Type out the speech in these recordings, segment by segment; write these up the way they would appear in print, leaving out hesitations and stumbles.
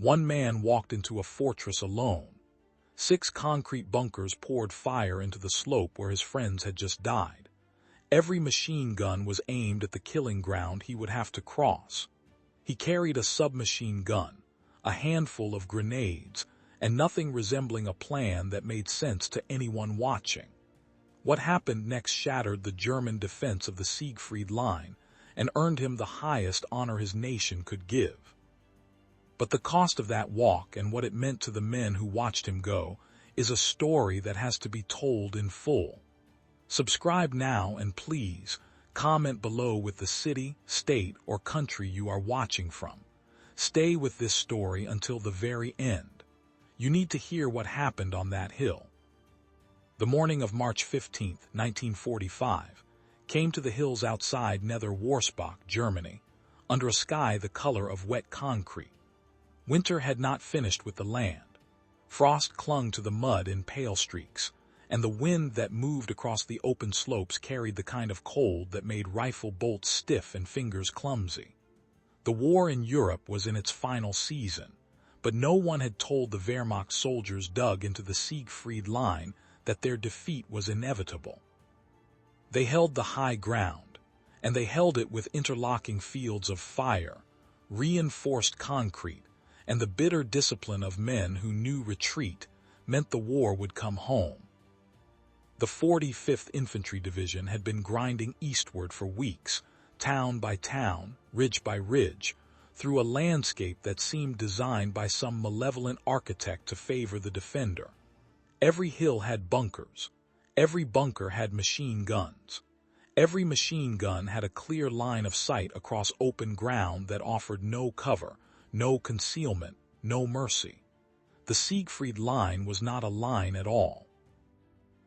One man walked into a fortress alone. 6 concrete bunkers poured fire into the slope where his friends had just died. Every machine gun was aimed at the killing ground he would have to cross. He carried a submachine gun, a handful of grenades, and nothing resembling a plan that made sense to anyone watching. What happened next shattered the German defense of the Siegfried Line and earned him the highest honor his nation could give. But the cost of that walk and what it meant to the men who watched him go is a story that has to be told in full. Subscribe now and please comment below with the city, state, or country you are watching from. Stay with this story until the very end. You need to hear what happened on that hill. The morning of March 15, 1945, came to the hills outside Nieder Wurzbach, Germany, under a sky the color of wet concrete. Winter had not finished with the land. Frost clung to the mud in pale streaks, and the wind that moved across the open slopes carried the kind of cold that made rifle bolts stiff and fingers clumsy. The war in Europe was in its final season, but no one had told the Wehrmacht soldiers dug into the Siegfried Line that their defeat was inevitable. They held the high ground, and they held it with interlocking fields of fire, reinforced concrete, and the bitter discipline of men who knew retreat meant the war would come home. The 45th Infantry Division had been grinding eastward for weeks, town by town, ridge by ridge, through a landscape that seemed designed by some malevolent architect to favor the defender. Every hill had bunkers. Every bunker had machine guns. Every machine gun had a clear line of sight across open ground that offered no cover, no concealment, no mercy. The Siegfried Line was not a line at all.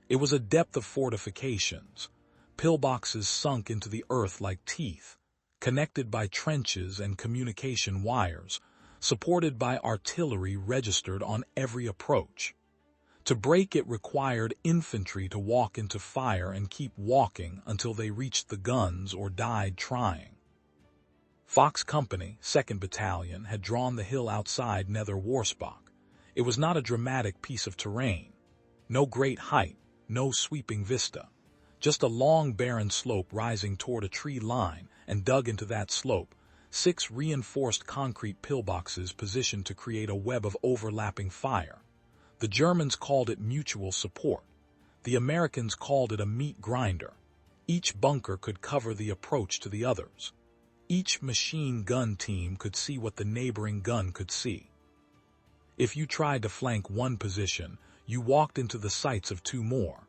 It was a depth of fortifications, pillboxes sunk into the earth like teeth, connected by trenches and communication wires, supported by artillery registered on every approach. To break it required infantry to walk into fire and keep walking until they reached the guns or died trying. Fox Company, 2nd Battalion, had drawn the hill outside Nieder Wurzbach. It was not a dramatic piece of terrain. No great height, no sweeping vista. Just a long barren slope rising toward a tree line, and dug into that slope, 6 reinforced concrete pillboxes positioned to create a web of overlapping fire. The Germans called it mutual support. The Americans called it a meat grinder. Each bunker could cover the approach to the others. Each machine gun team could see what the neighboring gun could see. If you tried to flank one position, you walked into the sights of 2 more.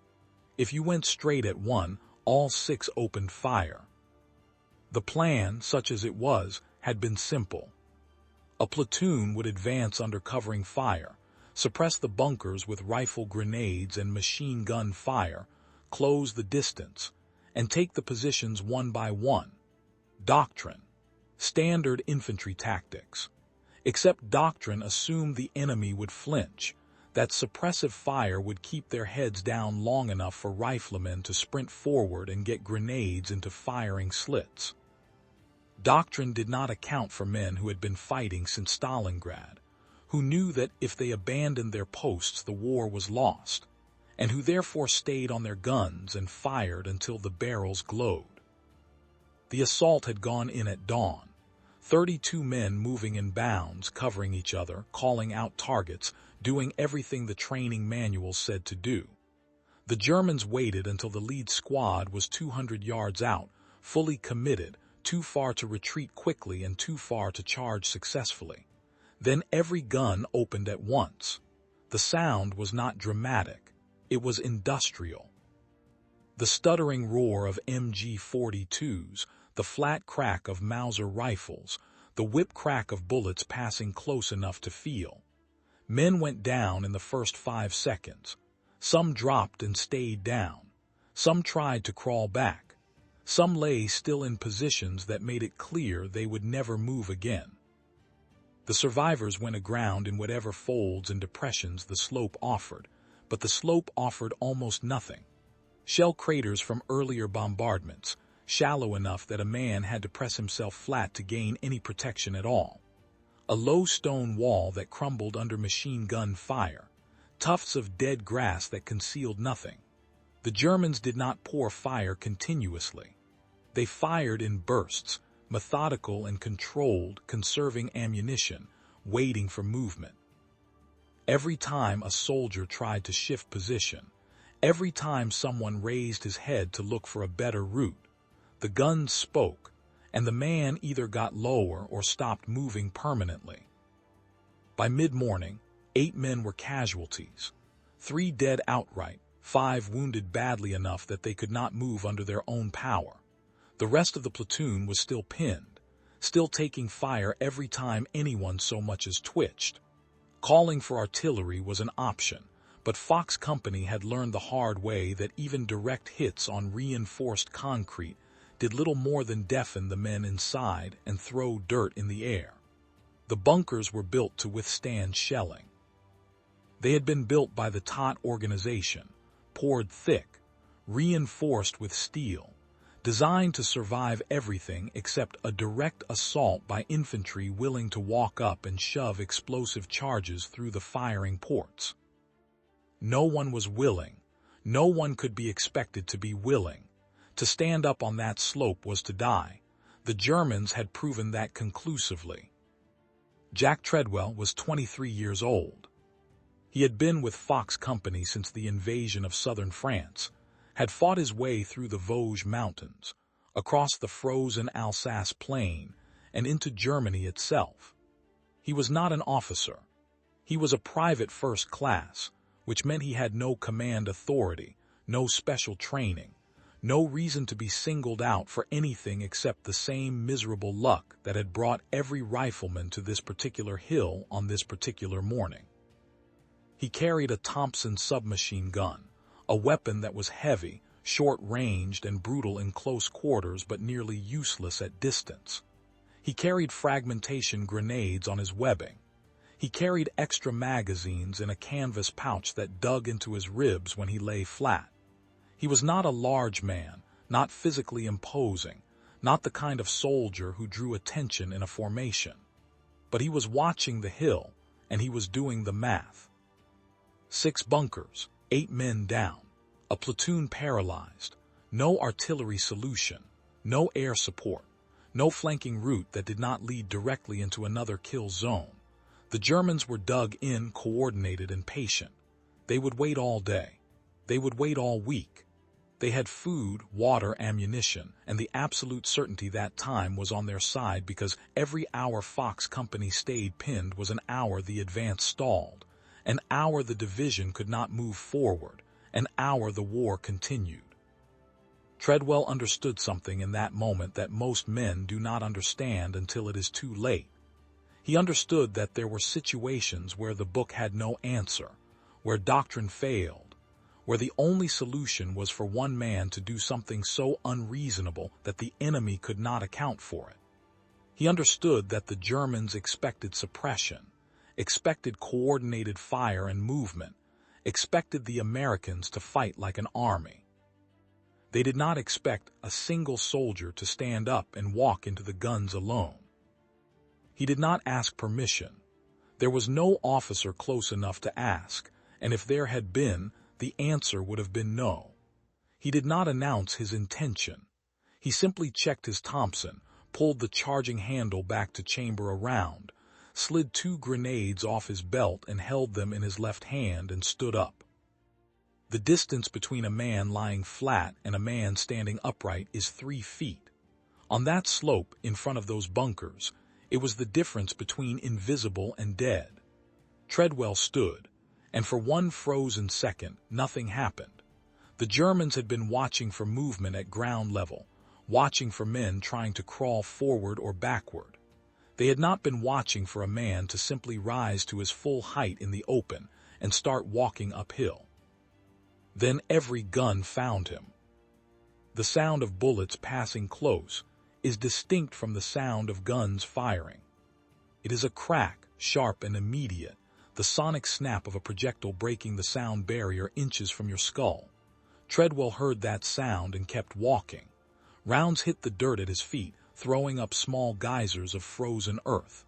If you went straight at one, all 6 opened fire. The plan, such as it was, had been simple. A platoon would advance under covering fire, suppress the bunkers with rifle grenades and machine gun fire, close the distance, and take the positions one by one. Doctrine. Standard infantry tactics. Except doctrine assumed the enemy would flinch, that suppressive fire would keep their heads down long enough for riflemen to sprint forward and get grenades into firing slits. Doctrine did not account for men who had been fighting since Stalingrad, who knew that if they abandoned their posts the war was lost, and who therefore stayed on their guns and fired until the barrels glowed. The assault had gone in at dawn, 32 men moving in bounds, covering each other, calling out targets, doing everything the training manual said to do. The Germans waited until the lead squad was 200 yards out, fully committed, too far to retreat quickly and too far to charge successfully. Then every gun opened at once. The sound was not dramatic. It was industrial. The stuttering roar of MG-42s, the flat crack of Mauser rifles, the whip crack of bullets passing close enough to feel. Men went down in the first 5 seconds. Some dropped and stayed down. Some tried to crawl back. Some lay still in positions that made it clear they would never move again. The survivors went aground in whatever folds and depressions the slope offered, but the slope offered almost nothing. Shell craters from earlier bombardments, shallow enough that a man had to press himself flat to gain any protection at all. a low stone wall that crumbled under machine gun fire, tufts of dead grass that concealed nothing. The Germans did not pour fire continuously. They fired in bursts, methodical and controlled, conserving ammunition, waiting for movement. Every time a soldier tried to shift position, every time someone raised his head to look for a better route, the guns spoke, and the man either got lower or stopped moving permanently. By mid-morning, 8 men were casualties, 3 dead outright, 5 wounded badly enough that they could not move under their own power. The rest of the platoon was still pinned, still taking fire every time anyone so much as twitched. Calling for artillery was an option, but Fox Company had learned the hard way that even direct hits on reinforced concrete did little more than deafen the men inside and throw dirt in the air. The bunkers were built to withstand shelling. They had been built by the Tot organization, poured thick, reinforced with steel, designed to survive everything except a direct assault by infantry willing to walk up and shove explosive charges through the firing ports. No one was willing. No one could be expected to be willing. To stand up on that slope was to die. The Germans had proven that conclusively. Jack Treadwell was 23 years old. He had been with Fox Company since the invasion of southern France, had fought his way through the Vosges Mountains, across the frozen Alsace plain, and into Germany itself. He was not an officer. He was a private first class, which meant he had no command authority, no special training, no reason to be singled out for anything except the same miserable luck that had brought every rifleman to this particular hill on this particular morning. He carried a Thompson submachine gun, a weapon that was heavy, short-ranged, and brutal in close quarters but nearly useless at distance. He carried fragmentation grenades on his webbing. He carried extra magazines in a canvas pouch that dug into his ribs when he lay flat. He was not a large man, not physically imposing, not the kind of soldier who drew attention in a formation. But he was watching the hill, and he was doing the math. 6 bunkers, 8 men down, a platoon paralyzed, no artillery solution, no air support, no flanking route that did not lead directly into another kill zone. The Germans were dug in, coordinated, and patient. They would wait all day. They would wait all week. They had food, water, ammunition, and the absolute certainty that time was on their side because every hour Fox Company stayed pinned was an hour the advance stalled, an hour the division could not move forward, an hour the war continued. Treadwell understood something in that moment that most men do not understand until it is too late. He understood that there were situations where the book had no answer, where doctrine failed, where the only solution was for one man to do something so unreasonable that the enemy could not account for it. He understood that the Germans expected suppression, expected coordinated fire and movement, expected the Americans to fight like an army. They did not expect a single soldier to stand up and walk into the guns alone. He did not ask permission. There was no officer close enough to ask, and if there had been, the answer would have been no. He did not announce his intention. He simply checked his Thompson, pulled the charging handle back to chamber a round, slid 2 grenades off his belt and held them in his left hand and stood up. The distance between a man lying flat and a man standing upright is 3 feet. On that slope in front of those bunkers, it was the difference between invisible and dead. Treadwell stood, and for one frozen second, nothing happened. The Germans had been watching for movement at ground level, watching for men trying to crawl forward or backward. They had not been watching for a man to simply rise to his full height in the open and start walking uphill. Then every gun found him. The sound of bullets passing close is distinct from the sound of guns firing. It is a crack, sharp and immediate, the sonic snap of a projectile breaking the sound barrier inches from your skull. Treadwell heard that sound and kept walking. Rounds hit the dirt at his feet, throwing up small geysers of frozen earth.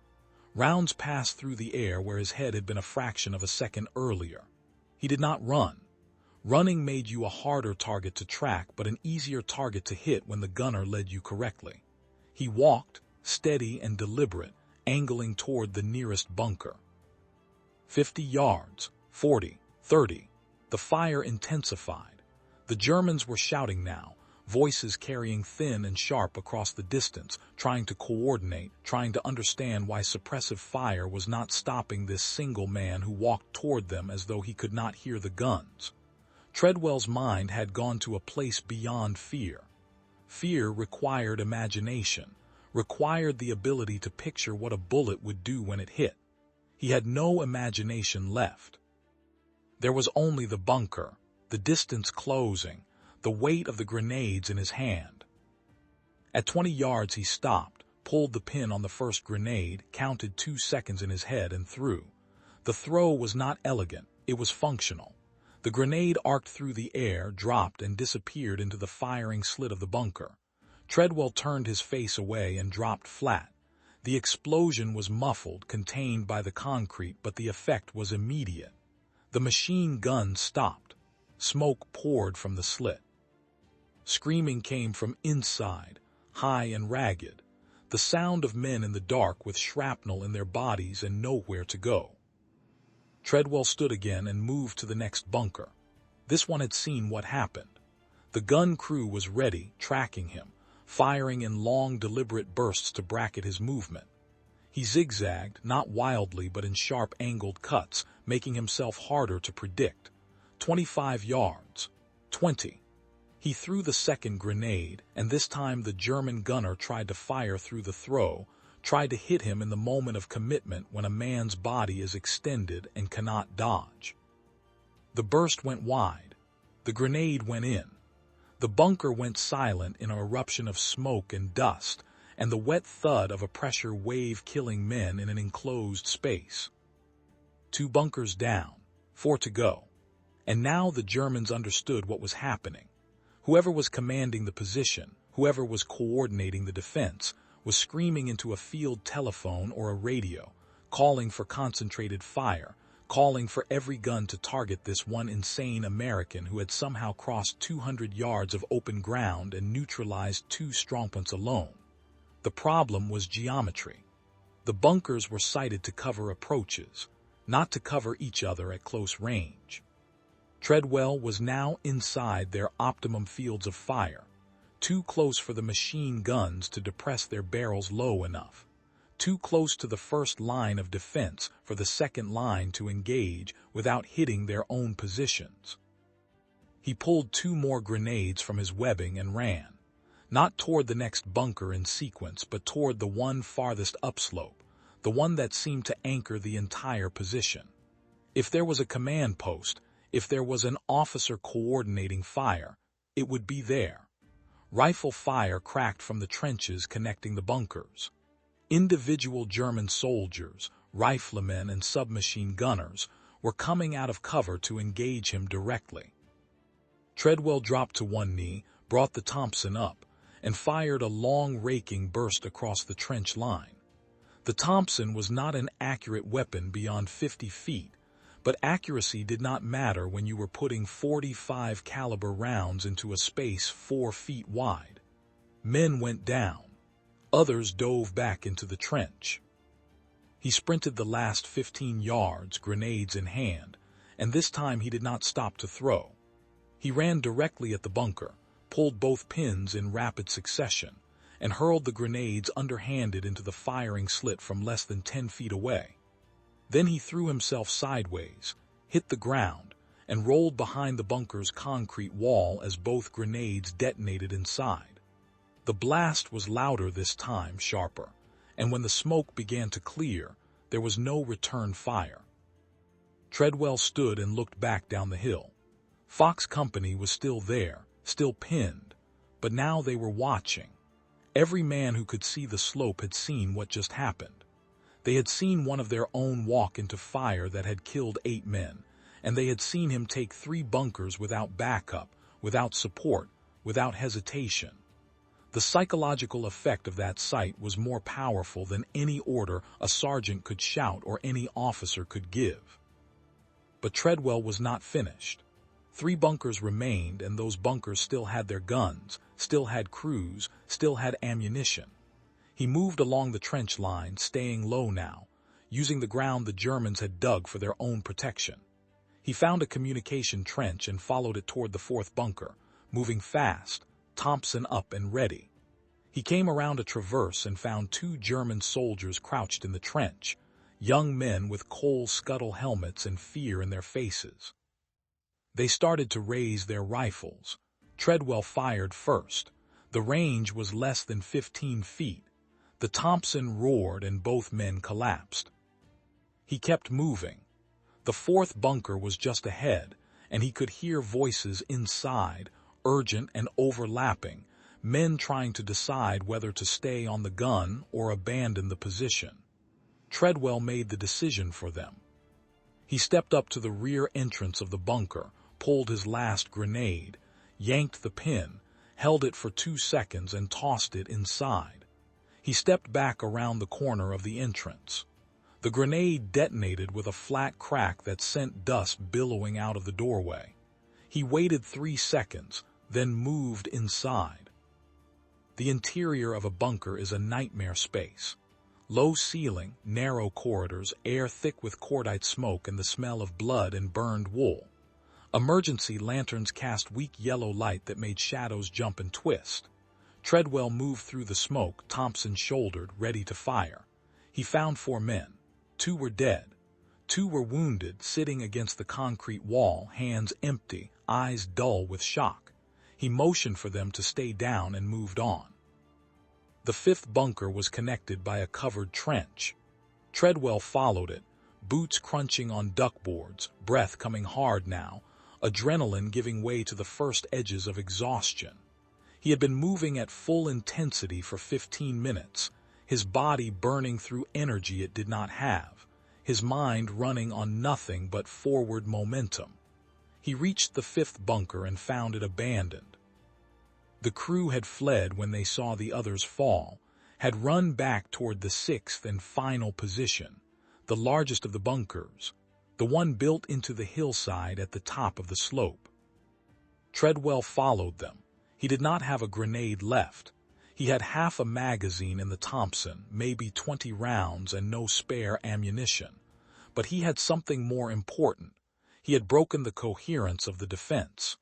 Rounds passed through the air where his head had been a fraction of a second earlier. He did not run. Running made you a harder target to track, but an easier target to hit when the gunner led you correctly. He walked, steady and deliberate, angling toward the nearest bunker. 50 yards, 40, 30. The fire intensified. The Germans were shouting now, voices carrying thin and sharp across the distance, trying to coordinate, trying to understand why suppressive fire was not stopping this single man who walked toward them as though he could not hear the guns. Treadwell's mind had gone to a place beyond fear. Fear required imagination, required the ability to picture what a bullet would do when it hit. He had no imagination left. There was only the bunker, the distance closing, the weight of the grenades in his hand. At 20 yards he stopped, pulled the pin on the first grenade, counted 2 seconds in his head and threw. The throw was not elegant, it was functional. The grenade arced through the air, dropped and disappeared into the firing slit of the bunker. Treadwell turned his face away and dropped flat. The explosion was muffled, contained by the concrete, but the effect was immediate. The machine gun stopped. Smoke poured from the slit. Screaming came from inside, high and ragged, the sound of men in the dark with shrapnel in their bodies and nowhere to go. Treadwell stood again and moved to the next bunker. This one had seen what happened. The gun crew was ready, tracking him, firing in long, deliberate bursts to bracket his movement. He zigzagged, not wildly but in sharp, angled cuts, making himself harder to predict. 25 yards. 20. He threw the second grenade, and this time the German gunner tried to fire through the throw, tried to hit him in the moment of commitment when a man's body is extended and cannot dodge. The burst went wide. The grenade went in. The bunker went silent in an eruption of smoke and dust, and the wet thud of a pressure wave killing men in an enclosed space. 2 bunkers down, 4 to go. And now the Germans understood what was happening. Whoever was commanding the position, whoever was coordinating the defense, was screaming into a field telephone or a radio, calling for concentrated fire, calling for every gun to target this one insane American who had somehow crossed 200 yards of open ground and neutralized 2 strongpoints alone. The problem was geometry. The bunkers were sited to cover approaches, not to cover each other at close range. Treadwell was now inside their optimum fields of fire, too close for the machine guns to depress their barrels low enough, too close to the first line of defense for the second line to engage without hitting their own positions. He pulled 2 more grenades from his webbing and ran, not toward the next bunker in sequence, but toward the one farthest upslope, the one that seemed to anchor the entire position. If there was a command post, if there was an officer coordinating fire, it would be there. Rifle fire cracked from the trenches connecting the bunkers. Individual German soldiers, riflemen and submachine gunners were coming out of cover to engage him directly. Treadwell dropped to one knee, brought the Thompson up, and fired a long raking burst across the trench line. The Thompson was not an accurate weapon beyond 50 feet, but accuracy did not matter when you were putting 45 caliber rounds into a space 4 feet wide. Men went down. Others dove back into the trench. He sprinted the last 15 yards, grenades in hand, and this time he did not stop to throw. He ran directly at the bunker, pulled both pins in rapid succession, and hurled the grenades underhanded into the firing slit from less than 10 feet away. Then he threw himself sideways, hit the ground, and rolled behind the bunker's concrete wall as both grenades detonated inside. The blast was louder this time, sharper, and when the smoke began to clear, there was no return fire. Treadwell stood and looked back down the hill. Fox Company was still there, still pinned, but now they were watching. Every man who could see the slope had seen what just happened. They had seen one of their own walk into fire that had killed 8 men, and they had seen him take 3 bunkers without backup, without support, without hesitation. The psychological effect of that sight was more powerful than any order a sergeant could shout or any officer could give. But Treadwell was not finished. 3 bunkers remained, and those bunkers still had their guns, still had crews, still had ammunition. He moved along the trench line, staying low now, using the ground the Germans had dug for their own protection. He found a communication trench and followed it toward the 4th bunker, moving fast, Thompson up and ready. He came around a traverse and found 2 German soldiers crouched in the trench, young men with coal scuttle helmets and fear in their faces. They started to raise their rifles. Treadwell fired first. The range was less than 15 feet. The Thompson roared and both men collapsed. He kept moving. The 4th bunker was just ahead, and he could hear voices inside, urgent and overlapping, men trying to decide whether to stay on the gun or abandon the position. Treadwell made the decision for them. He stepped up to the rear entrance of the bunker, pulled his last grenade, yanked the pin, held it for 2 seconds and tossed it inside. He stepped back around the corner of the entrance. The grenade detonated with a flat crack that sent dust billowing out of the doorway. He waited 3 seconds, then moved inside. The interior of a bunker is a nightmare space. Low ceiling, narrow corridors, air thick with cordite smoke and the smell of blood and burned wool. Emergency lanterns cast weak yellow light that made shadows jump and twist. Treadwell moved through the smoke, Thompson shouldered, ready to fire. He found 4 men. 2 were dead. 2 were wounded, sitting against the concrete wall, hands empty, eyes dull with shock. He motioned for them to stay down and moved on. The 5th bunker was connected by a covered trench. Treadwell followed it, boots crunching on duckboards, breath coming hard now, adrenaline giving way to the first edges of exhaustion. He had been moving at full intensity for 15 minutes, his body burning through energy it did not have, his mind running on nothing but forward momentum. He reached the 5th bunker and found it abandoned. The crew had fled when they saw the others fall, had run back toward the 6th and final position, the largest of the bunkers, the one built into the hillside at the top of the slope. Treadwell followed them. He did not have a grenade left. He had half a magazine in the Thompson, maybe 20 rounds and no spare ammunition. But he had something more important. He had broken the coherence of the defense.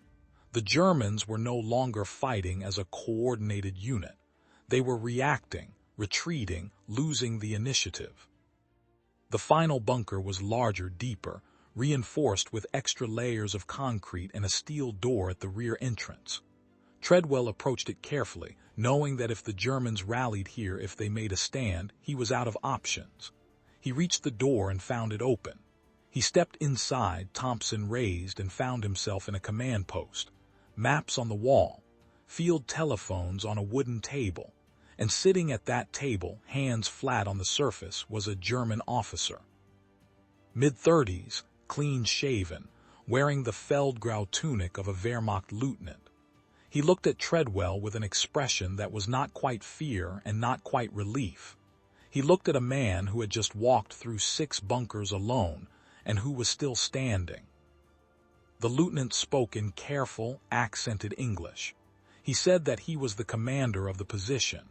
The Germans were no longer fighting as a coordinated unit. They were reacting, retreating, losing the initiative. The final bunker was larger, deeper, reinforced with extra layers of concrete and a steel door at the rear entrance. Treadwell approached it carefully, knowing that if the Germans rallied here, if they made a stand, he was out of options. He reached the door and found it open. He stepped inside, Thompson raised, and found himself in a command post. Maps on the wall, field telephones on a wooden table, and sitting at that table, hands flat on the surface, was a German officer. Mid-30s, clean-shaven, wearing the Feldgrau tunic of a Wehrmacht lieutenant. He looked at Treadwell with an expression that was not quite fear and not quite relief. He looked at a man who had just walked through 6 bunkers alone and who was still standing. The lieutenant spoke in careful, accented English. He said that he was the commander of the position.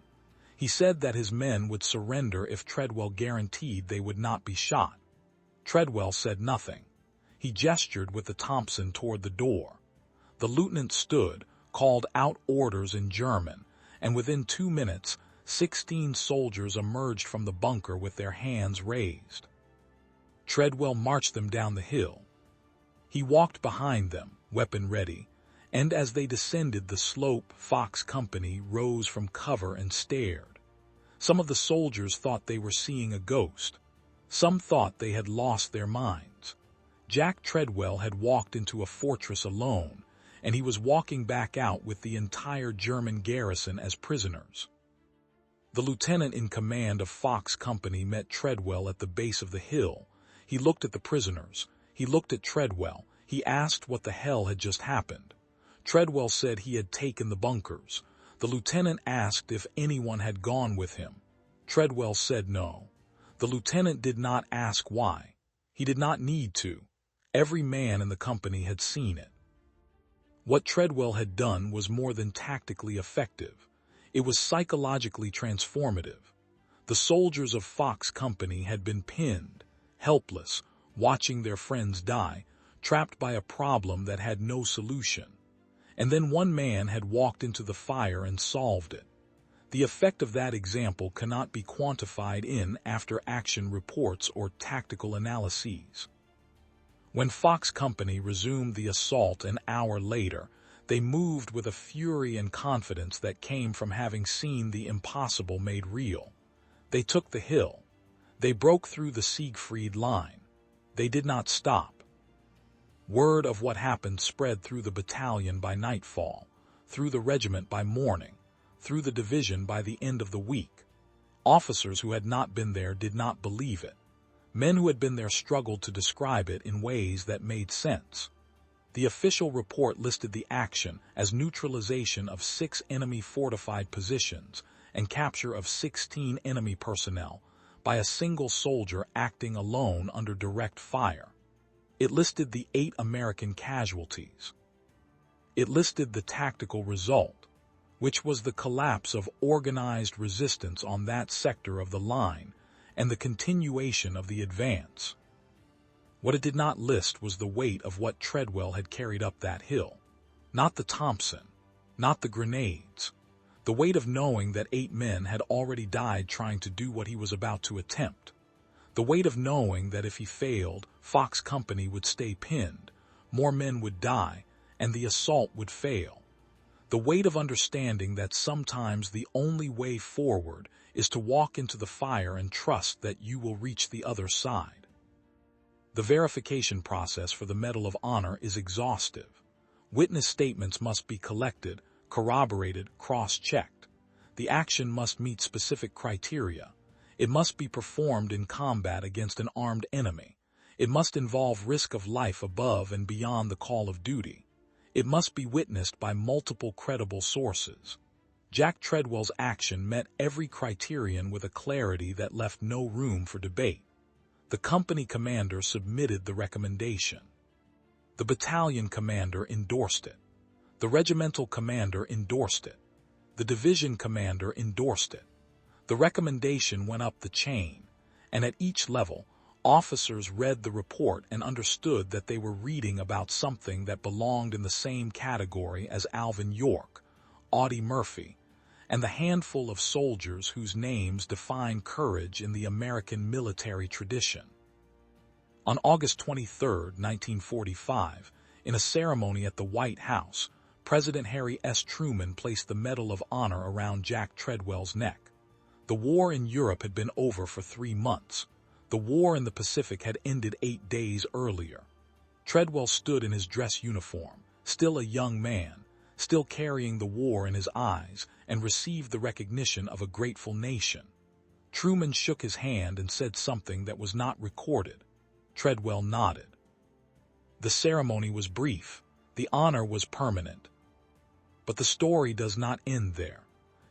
He said that his men would surrender if Treadwell guaranteed they would not be shot. Treadwell said nothing. He gestured with the Thompson toward the door. The lieutenant stood, called out orders in German, and within 2 minutes, 16 soldiers emerged from the bunker with their hands raised. Treadwell marched them down the hill. He walked behind them, weapon ready, and as they descended the slope, Fox Company rose from cover and stared. Some of the soldiers thought they were seeing a ghost. Some thought they had lost their minds. Jack Treadwell had walked into a fortress alone, and he was walking back out with the entire German garrison as prisoners. The lieutenant in command of Fox Company met Treadwell at the base of the hill. He looked at the prisoners. He looked at Treadwell. He asked what the hell had just happened. Treadwell said he had taken the bunkers. The lieutenant asked if anyone had gone with him. Treadwell said no. The lieutenant did not ask why. He did not need to. Every man in the company had seen it. What Treadwell had done was more than tactically effective. It was psychologically transformative. The soldiers of Fox Company had been pinned, helpless, watching their friends die, trapped by a problem that had no solution. And then one man had walked into the fire and solved it. The effect of that example cannot be quantified in after-action reports or tactical analyses. When Fox Company resumed the assault an hour later, they moved with a fury and confidence that came from having seen the impossible made real. They took the hill. They broke through the Siegfried Line. They did not stop. Word of what happened spread through the battalion by nightfall, through the regiment by morning, through the division by the end of the week. Officers who had not been there did not believe it. Men who had been there struggled to describe it in ways that made sense. The official report listed the action as neutralization of 6 enemy fortified positions and capture of 16 enemy personnel by a single soldier acting alone under direct fire. It listed the 8 American casualties. It listed the tactical result, which was the collapse of organized resistance on that sector of the line and the continuation of the advance. What it did not list was the weight of what Treadwell had carried up that hill. Not the Thompson, not the grenades. The weight of knowing that 8 men had already died trying to do what he was about to attempt. The weight of knowing that if he failed, Fox Company would stay pinned, more men would die, and the assault would fail. The weight of understanding that sometimes the only way forward is to walk into the fire and trust that you will reach the other side. The verification process for the Medal of Honor is exhaustive. Witness statements must be collected, corroborated, cross-checked. The action must meet specific criteria. It must be performed in combat against an armed enemy. It must involve risk of life above and beyond the call of duty. It must be witnessed by multiple credible sources. Jack Treadwell's action met every criterion with a clarity that left no room for debate. The company commander submitted the recommendation. The battalion commander endorsed it. The regimental commander endorsed it. The division commander endorsed it. The recommendation went up the chain, and at each level, officers read the report and understood that they were reading about something that belonged in the same category as Alvin York, Audie Murphy, and the handful of soldiers whose names define courage in the American military tradition. On August 23, 1945, in a ceremony at the White House, President Harry S. Truman placed the Medal of Honor around Jack Treadwell's neck. The war in Europe had been over for 3 months. The war in the Pacific had ended 8 days earlier. Treadwell stood in his dress uniform, still a young man, still carrying the war in his eyes, and received the recognition of a grateful nation. Truman shook his hand and said something that was not recorded. Treadwell nodded. The ceremony was brief. The honor was permanent. But the story does not end there.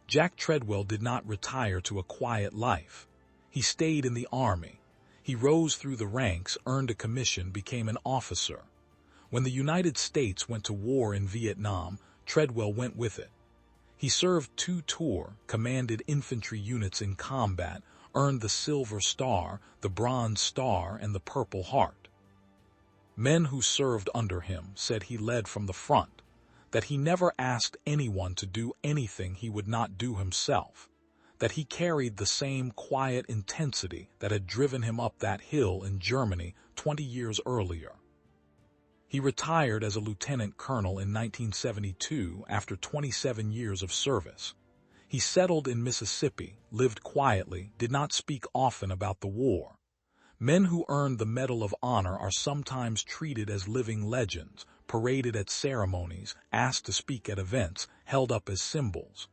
Jack Treadwell did not retire to a quiet life. He stayed in the Army. He rose through the ranks, earned a commission, became an officer. When the United States went to war in Vietnam, Treadwell went with it. He served 2 tours, commanded infantry units in combat, earned the Silver Star, the Bronze Star, and the Purple Heart. Men who served under him said he led from the front, that he never asked anyone to do anything he would not do himself, that he carried the same quiet intensity that had driven him up that hill in Germany 20 years earlier. He retired as a lieutenant colonel in 1972 after 27 years of service. He settled in Mississippi, lived quietly, did not speak often about the war. Men who earned the Medal of Honor are sometimes treated as living legends, paraded at ceremonies, asked to speak at events, held up as symbols.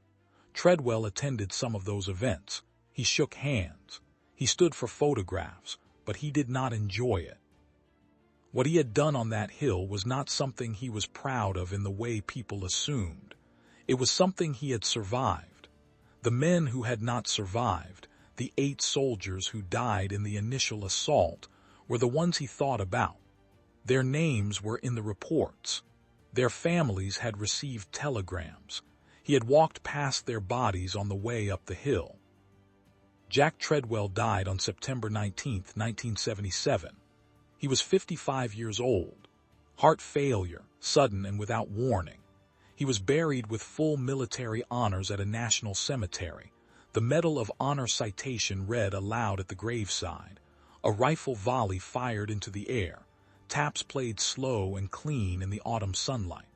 Treadwell attended some of those events. He shook hands. He stood for photographs, but he did not enjoy it. What he had done on that hill was not something he was proud of in the way people assumed. It was something he had survived. The men who had not survived, the 8 soldiers who died in the initial assault, were the ones he thought about. Their names were in the reports. Their families had received telegrams. He had walked past their bodies on the way up the hill. Jack Treadwell died on September 19, 1977. He was 55 years old. Heart failure, sudden and without warning. He was buried with full military honors at a national cemetery. The Medal of Honor citation read aloud at the graveside. A rifle volley fired into the air. Taps played slow and clean in the autumn sunlight.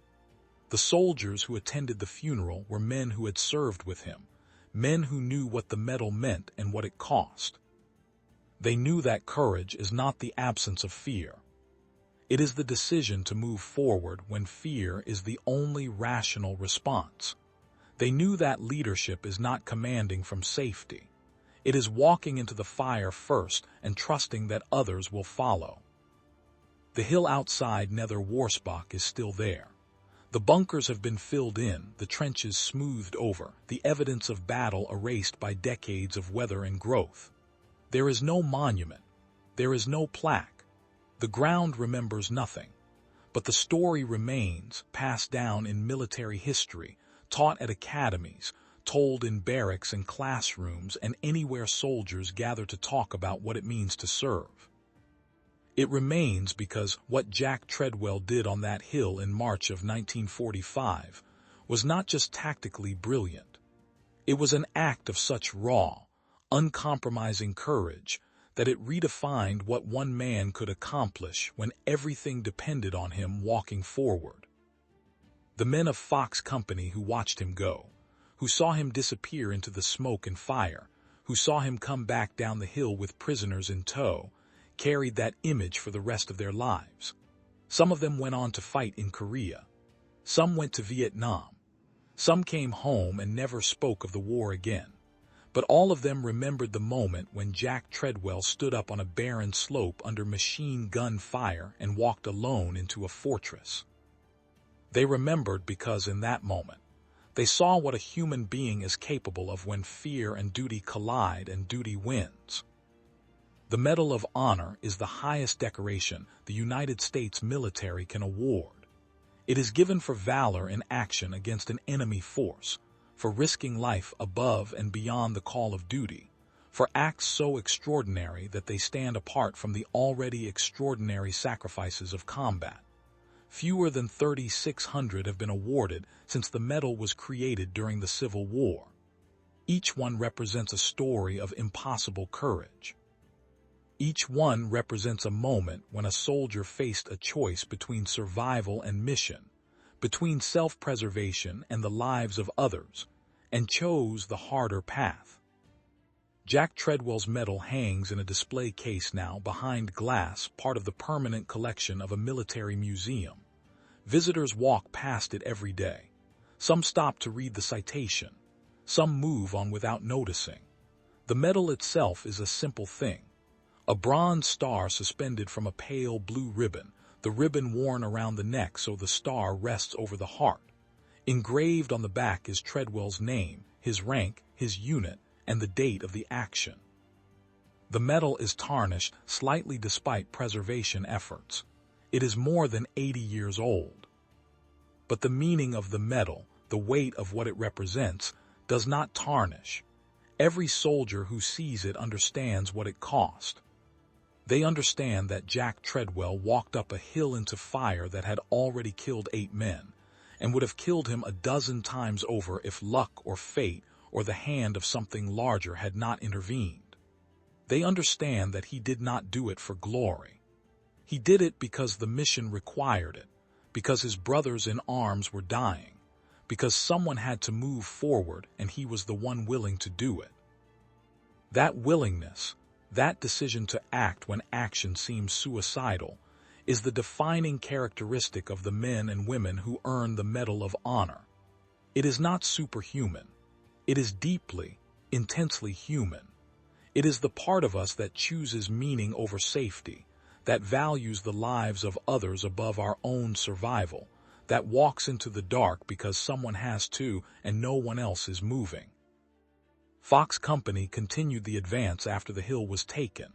The soldiers who attended the funeral were men who had served with him, men who knew what the medal meant and what it cost. They knew that courage is not the absence of fear. It is the decision to move forward when fear is the only rational response. They knew that leadership is not commanding from safety. It is walking into the fire first and trusting that others will follow. The hill outside Nieder Wurzbach is still there. The bunkers have been filled in, the trenches smoothed over, the evidence of battle erased by decades of weather and growth. There is no monument. There is no plaque. The ground remembers nothing. But the story remains, passed down in military history, taught at academies, told in barracks and classrooms, and anywhere soldiers gather to talk about what it means to serve. It remains because what Jack Treadwell did on that hill in March of 1945 was not just tactically brilliant. It was an act of such raw, uncompromising courage that it redefined what one man could accomplish when everything depended on him walking forward. The men of Fox Company who watched him go, who saw him disappear into the smoke and fire, who saw him come back down the hill with prisoners in tow, carried that image for the rest of their lives. Some of them went on to fight in Korea. Some went to Vietnam. Some came home and never spoke of the war again. But all of them remembered the moment when Jack Treadwell stood up on a barren slope under machine gun fire and walked alone into a fortress. They remembered because in that moment, they saw what a human being is capable of when fear and duty collide and duty wins. The Medal of Honor is the highest decoration the United States military can award. It is given for valor in action against an enemy force, for risking life above and beyond the call of duty, for acts so extraordinary that they stand apart from the already extraordinary sacrifices of combat. Fewer than 3,600 have been awarded since the medal was created during the Civil War. Each one represents a story of impossible courage. Each one represents a moment when a soldier faced a choice between survival and mission, between self-preservation and the lives of others, and chose the harder path. Jack Treadwell's medal hangs in a display case now behind glass, part of the permanent collection of a military museum. Visitors walk past it every day. Some stop to read the citation. Some move on without noticing. The medal itself is a simple thing. A bronze star suspended from a pale blue ribbon, the ribbon worn around the neck so the star rests over the heart. Engraved on the back is Treadwell's name, his rank, his unit, and the date of the action. The medal is tarnished slightly despite preservation efforts. It is more than 80 years old. But the meaning of the medal, the weight of what it represents, does not tarnish. Every soldier who sees it understands what it cost. They understand that Jack Treadwell walked up a hill into fire that had already killed 8 men, and would have killed him a dozen times over if luck or fate or the hand of something larger had not intervened. They understand that he did not do it for glory. He did it because the mission required it, because his brothers in arms were dying, because someone had to move forward and he was the one willing to do it. That willingness, that decision to act when action seems suicidal, is the defining characteristic of the men and women who earn the Medal of Honor. It is not superhuman. It is deeply, intensely human. It is the part of us that chooses meaning over safety, that values the lives of others above our own survival, that walks into the dark because someone has to and no one else is moving. Fox Company continued the advance after the hill was taken.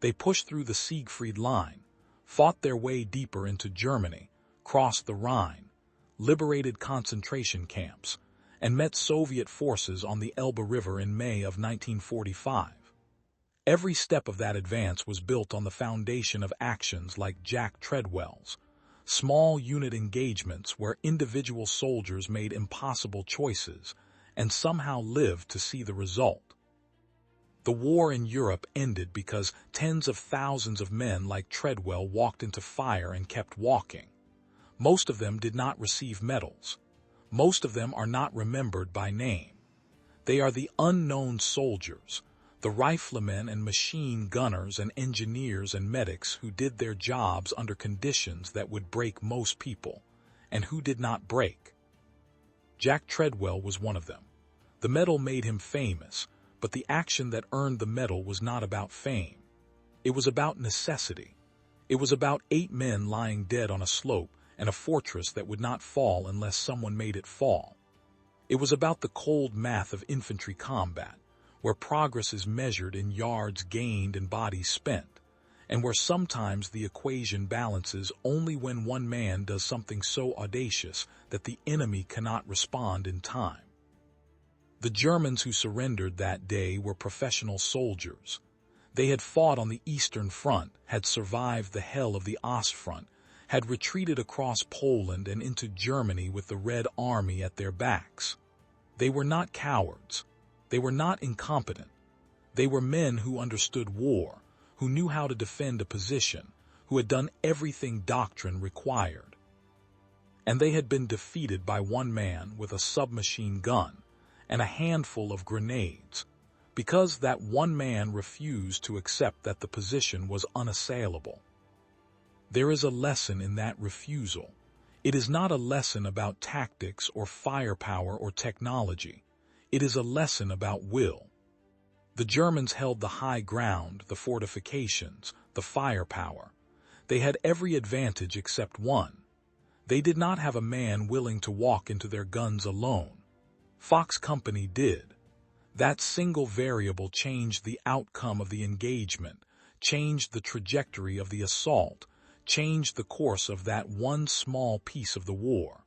They pushed through the Siegfried Line, fought their way deeper into Germany, crossed the Rhine, liberated concentration camps, and met Soviet forces on the Elbe River in May of 1945. Every step of that advance was built on the foundation of actions like Jack Treadwell's, small unit engagements where individual soldiers made impossible choices and somehow lived to see the result. The war in Europe ended because tens of thousands of men like Treadwell walked into fire and kept walking. Most of them did not receive medals. Most of them are not remembered by name. They are the unknown soldiers, the riflemen and machine gunners and engineers and medics who did their jobs under conditions that would break most people, and who did not break. Jack Treadwell was one of them. The medal made him famous, but the action that earned the medal was not about fame. It was about necessity. It was about 8 men lying dead on a slope and a fortress that would not fall unless someone made it fall. It was about the cold math of infantry combat, where progress is measured in yards gained and bodies spent, and where sometimes the equation balances only when one man does something so audacious that the enemy cannot respond in time. The Germans who surrendered that day were professional soldiers. They had fought on the Eastern Front, had survived the hell of the Ostfront, had retreated across Poland and into Germany with the Red Army at their backs. They were not cowards. They were not incompetent. They were men who understood war, who knew how to defend a position, who had done everything doctrine required. And they had been defeated by one man with a submachine gun and a handful of grenades, because that one man refused to accept that the position was unassailable. There is a lesson in that refusal. It is not a lesson about tactics or firepower or technology. It is a lesson about will. The Germans held the high ground, the fortifications, the firepower. They had every advantage except one. They did not have a man willing to walk into their guns alone. Fox Company did. That single variable changed the outcome of the engagement, changed the trajectory of the assault, changed the course of that one small piece of the war.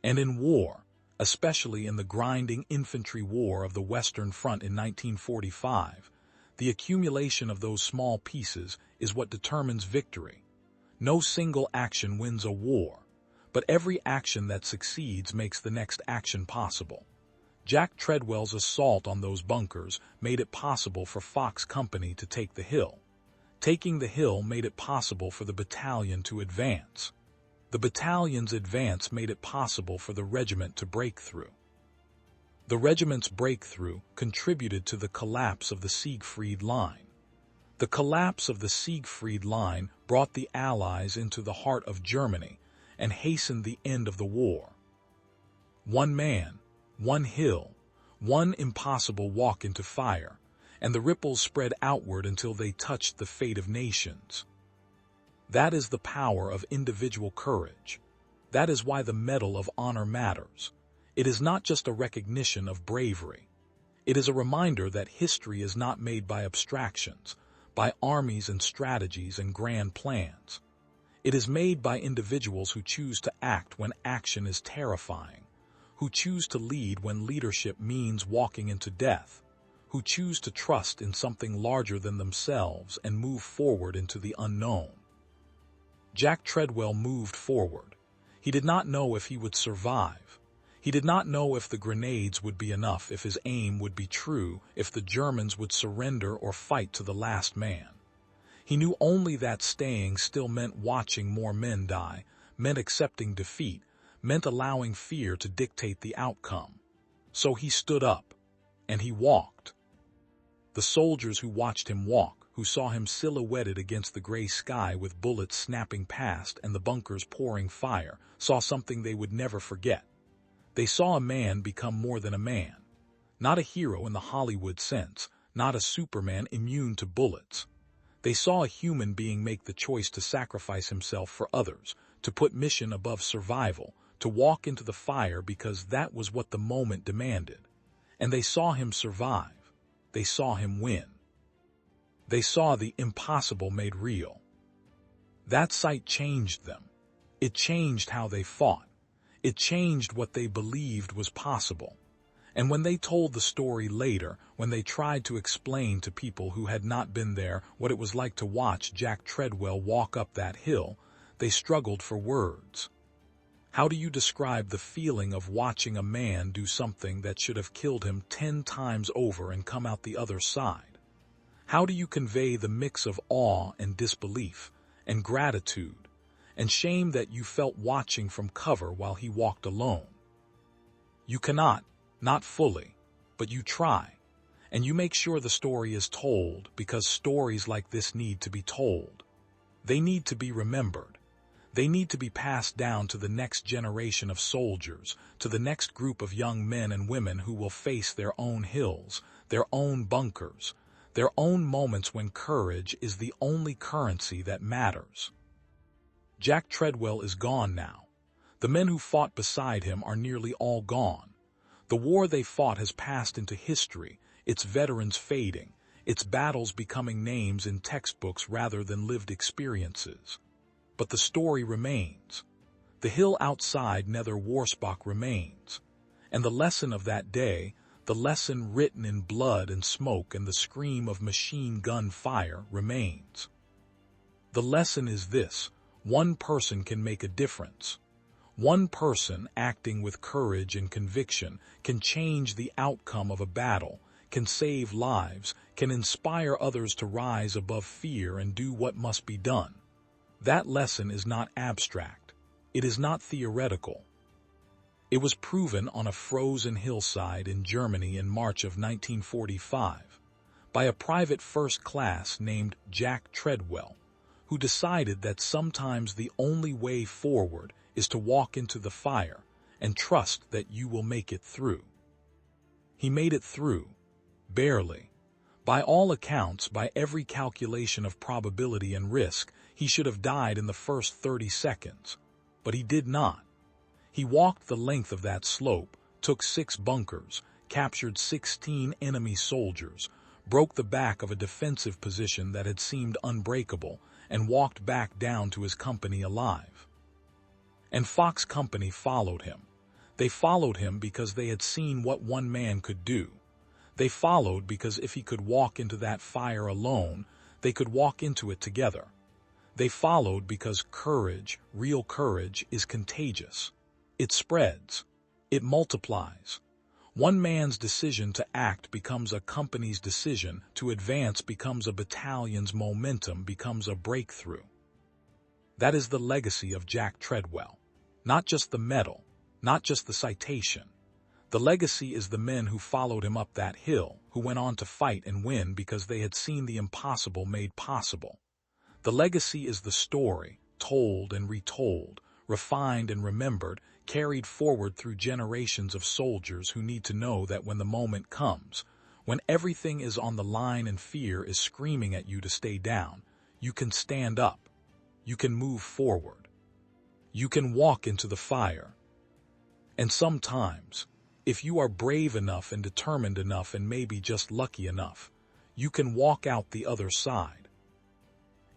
And in war, especially in the grinding infantry war of the Western Front in 1945, the accumulation of those small pieces is what determines victory. No single action wins a war, but every action that succeeds makes the next action possible. Jack Treadwell's assault on those bunkers made it possible for Fox Company to take the hill. Taking the hill made it possible for the battalion to advance. The battalion's advance made it possible for the regiment to break through. The regiment's breakthrough contributed to the collapse of the Siegfried Line. The collapse of the Siegfried Line brought the Allies into the heart of Germany and hastened the end of the war. One man, one hill, one impossible walk into fire, and the ripples spread outward until they touched the fate of nations. That is the power of individual courage. That is why the Medal of Honor matters. It is not just a recognition of bravery. It is a reminder that history is not made by abstractions, by armies and strategies and grand plans. It is made by individuals who choose to act when action is terrifying, who choose to lead when leadership means walking into death, who choose to trust in something larger than themselves and move forward into the unknown. Jack Treadwell moved forward. He did not know if he would survive. He did not know if the grenades would be enough, if his aim would be true, if the Germans would surrender or fight to the last man. He knew only that staying still meant watching more men die, meant accepting defeat, meant allowing fear to dictate the outcome. So he stood up, and he walked. The soldiers who watched him walk, who saw him silhouetted against the gray sky with bullets snapping past and the bunkers pouring fire, saw something they would never forget. They saw a man become more than a man. Not a hero in the Hollywood sense, not a Superman immune to bullets. They saw a human being make the choice to sacrifice himself for others, to put mission above survival, to walk into the fire because that was what the moment demanded. And they saw him survive. They saw him win. They saw the impossible made real. That sight changed them. It changed how they fought. It changed what they believed was possible. And when they told the story later, when they tried to explain to people who had not been there what it was like to watch Jack Treadwell walk up that hill, they struggled for words. How do you describe the feeling of watching a man do something that should have killed him 10 times over and come out the other side? How do you convey the mix of awe and disbelief, and gratitude, and shame that you felt watching from cover while he walked alone? You cannot, not fully, but you try, and you make sure the story is told because stories like this need to be told. They need to be remembered. They need to be passed down to the next generation of soldiers, to the next group of young men and women who will face their own hills, their own bunkers, their own moments when courage is the only currency that matters. Jack Treadwell is gone now. The men who fought beside him are nearly all gone. The war they fought has passed into history, its veterans fading, its battles becoming names in textbooks rather than lived experiences. But the story remains. The hill outside Nieder Wurzbach remains. And the lesson of that day, the lesson written in blood and smoke and the scream of machine gun fire, remains. The lesson is this: one person can make a difference. One person acting with courage and conviction can change the outcome of a battle, can save lives, can inspire others to rise above fear and do what must be done. That lesson is not abstract. It is not theoretical. It was proven on a frozen hillside in Germany in March of 1945 by a private first class named Jack Treadwell, who decided that sometimes the only way forward is to walk into the fire and trust that you will make it through. He made it through, barely. By all accounts, by every calculation of probability and risk, he should have died in the first 30 seconds. But he did not. He walked the length of that slope, took 6 bunkers, captured 16 enemy soldiers, broke the back of a defensive position that had seemed unbreakable, and walked back down to his company alive. And Fox Company followed him. They followed him because they had seen what one man could do. They followed because if he could walk into that fire alone, they could walk into it together. They followed because courage, real courage, is contagious. It spreads. It multiplies. One man's decision to act becomes a company's decision to advance, becomes a battalion's momentum, becomes a breakthrough. That is the legacy of Jack Treadwell. Not just the medal, not just the citation. The legacy is the men who followed him up that hill, who went on to fight and win because they had seen the impossible made possible. The legacy is the story, told and retold, refined and remembered, carried forward through generations of soldiers who need to know that when the moment comes, when everything is on the line and fear is screaming at you to stay down, you can stand up. You can move forward. You can walk into the fire. And sometimes, if you are brave enough and determined enough and maybe just lucky enough, you can walk out the other side.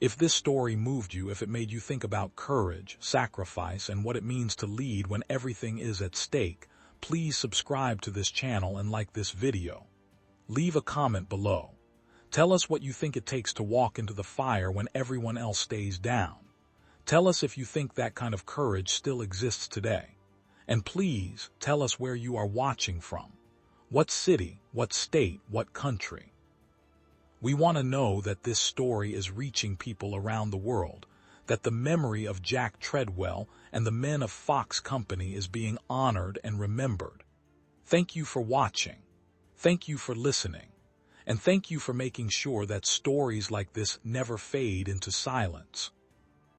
If this story moved you, if it made you think about courage, sacrifice, and what it means to lead when everything is at stake, please subscribe to this channel and like this video. Leave a comment below. Tell us what you think it takes to walk into the fire when everyone else stays down. Tell us if you think that kind of courage still exists today. And please tell us where you are watching from. What city, what state, what country. We want to know that this story is reaching people around the world, that the memory of Jack Treadwell and the men of Fox Company is being honored and remembered. Thank you for watching. Thank you for listening. And thank you for making sure that stories like this never fade into silence.